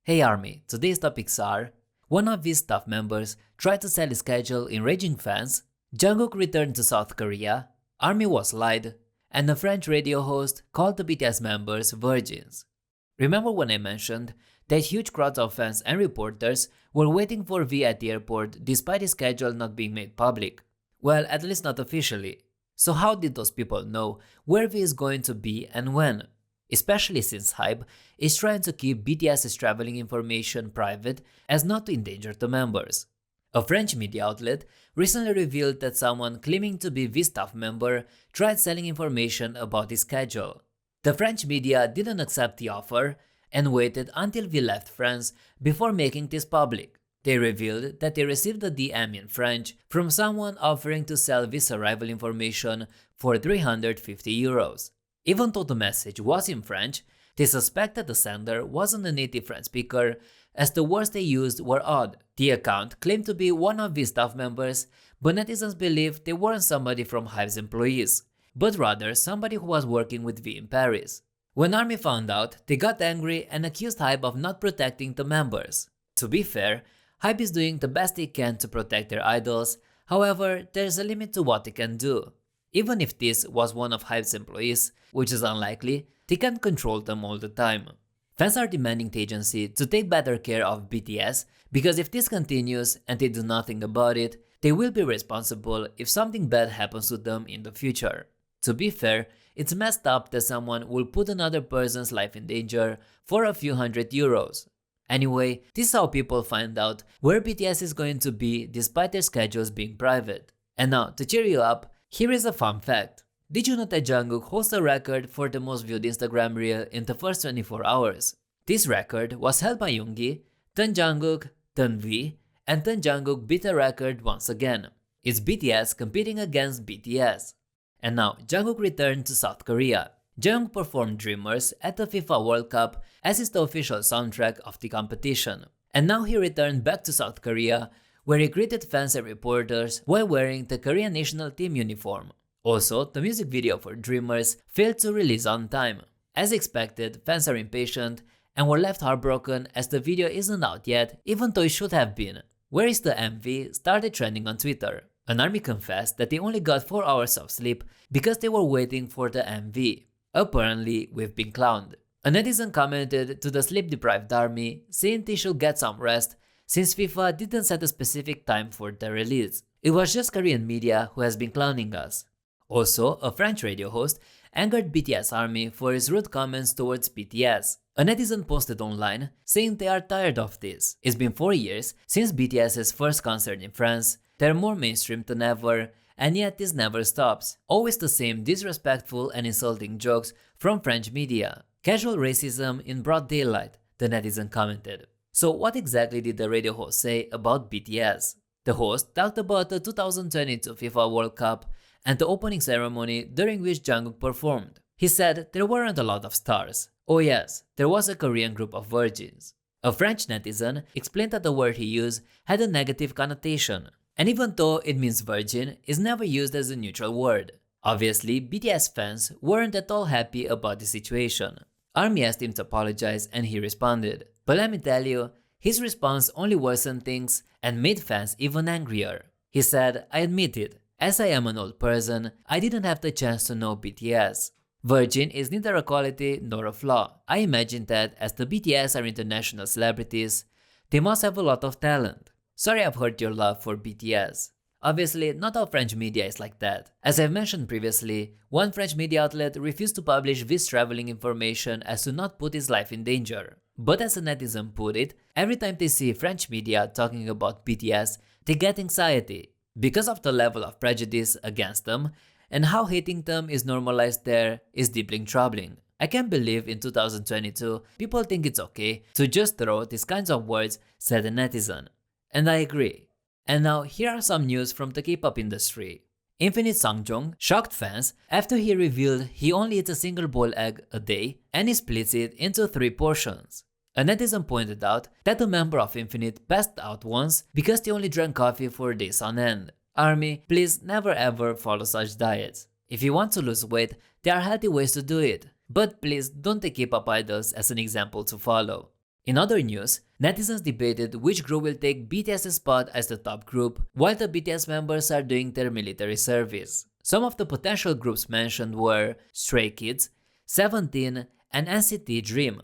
Hey Army, today's topics are: one of his staff members tried to sell his schedule enraging fans, Jungkook returned to South Korea, Army was lied, and a French radio host called the BTS members virgins. Remember when I mentioned that huge crowds of fans and reporters were waiting for V at the airport despite his schedule not being made public? Well, at least not officially. So how did those people know where V is going to be and when? Especially since HYBE is trying to keep BTS's traveling information private as not to endanger the members. A French media outlet recently revealed that someone claiming to be V's staff member tried selling information about his schedule. The French media didn't accept the offer and waited until V left France before making this public. They revealed that they received a DM in French from someone offering to sell V's arrival information for €350. Even though the message was in French, they suspected the sender wasn't a native French speaker, as the words they used were odd. The account claimed to be one of V's staff members, but netizens believed they weren't somebody from HYBE's employees, but rather somebody who was working with V in Paris. When ARMY found out, they got angry and accused HYBE of not protecting the members. To be fair, HYBE is doing the best they can to protect their idols, however, there's a limit to what they can do. Even if this was one of HYBE's employees, which is unlikely, they can't control them all the time. Fans are demanding the agency to take better care of BTS because if this continues and they do nothing about it, they will be responsible if something bad happens to them in the future. To be fair, it's messed up that someone will put another person's life in danger for a few €100. Anyway, this is how people find out where BTS is going to be despite their schedules being private. And now, to cheer you up, here is a fun fact. Did you know that Jungkook holds a record for the most viewed Instagram reel in the first 24 hours? This record was held by Yoongi, then Jungkook, then V, and then Jungkook beat the record once again. It's BTS competing against BTS. And now, Jungkook returned to South Korea. Jungkook performed Dreamers at the FIFA World Cup as is the official soundtrack of the competition. And now he returned back to South Korea, where he greeted fans and reporters while wearing the Korean national team uniform. Also, the music video for Dreamers failed to release on time. As expected, fans are impatient and were left heartbroken as the video isn't out yet, even though it should have been. Where is the MV started trending on Twitter. An ARMY confessed that they only got 4 hours of sleep because they were waiting for the MV. Apparently, we've been clowned. A netizen commented to the sleep-deprived ARMY saying they should get some rest since FIFA didn't set a specific time for the release. It was just Korean media who has been clowning us. Also, a French radio host angered BTS ARMY for his rude comments towards BTS. A netizen posted online saying they are tired of this. It's been 4 years since BTS's first concert in France, they're more mainstream than ever, and yet this never stops. Always the same disrespectful and insulting jokes from French media. Casual racism in broad daylight, the netizen commented. So what exactly did the radio host say about BTS? The host talked about the 2022 FIFA World Cup and the opening ceremony during which Jungkook performed. He said there weren't a lot of stars. Oh yes, there was a Korean group of virgins. A French netizen explained that the word he used had a negative connotation, and even though it means virgin, is never used as a neutral word. Obviously, BTS fans weren't at all happy about the situation. ARMY asked him to apologize and he responded. But let me tell you, his response only worsened things and made fans even angrier. He said, "I admit it. As I am an old person, I didn't have the chance to know BTS. Virgin is neither a quality nor a flaw. I imagine that as the BTS are international celebrities, they must have a lot of talent. Sorry I've hurt your love for BTS." Obviously, not all French media is like that. As I've mentioned previously, one French media outlet refused to publish V's traveling information as to not put his life in danger. But as a netizen put it, every time they see French media talking about BTS, they get anxiety because of the level of prejudice against them, and how hating them is normalized there is deeply troubling. I can't believe in 2022 people think it's okay to just throw these kinds of words, said a netizen. And I agree. And now here are some news from the K-pop industry. Infinite Songjong shocked fans after he revealed he only eats a single boiled egg a day and he splits it into 3 portions. A netizen pointed out that a member of Infinite passed out once because they only drank coffee for days on end. ARMY, please never ever follow such diets. If you want to lose weight, there are healthy ways to do it. But please don't take K-pop idols as an example to follow. In other news, netizens debated which group will take BTS's spot as the top group while the BTS members are doing their military service. Some of the potential groups mentioned were Stray Kids, 17, and NCT Dream.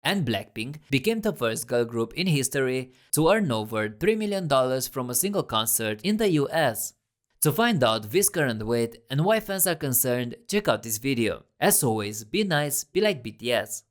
And Blackpink became the first girl group in history to earn over $3 million from a single concert in the US. To find out V's current weight and why fans are concerned, check out this video. As always, be nice, be like BTS.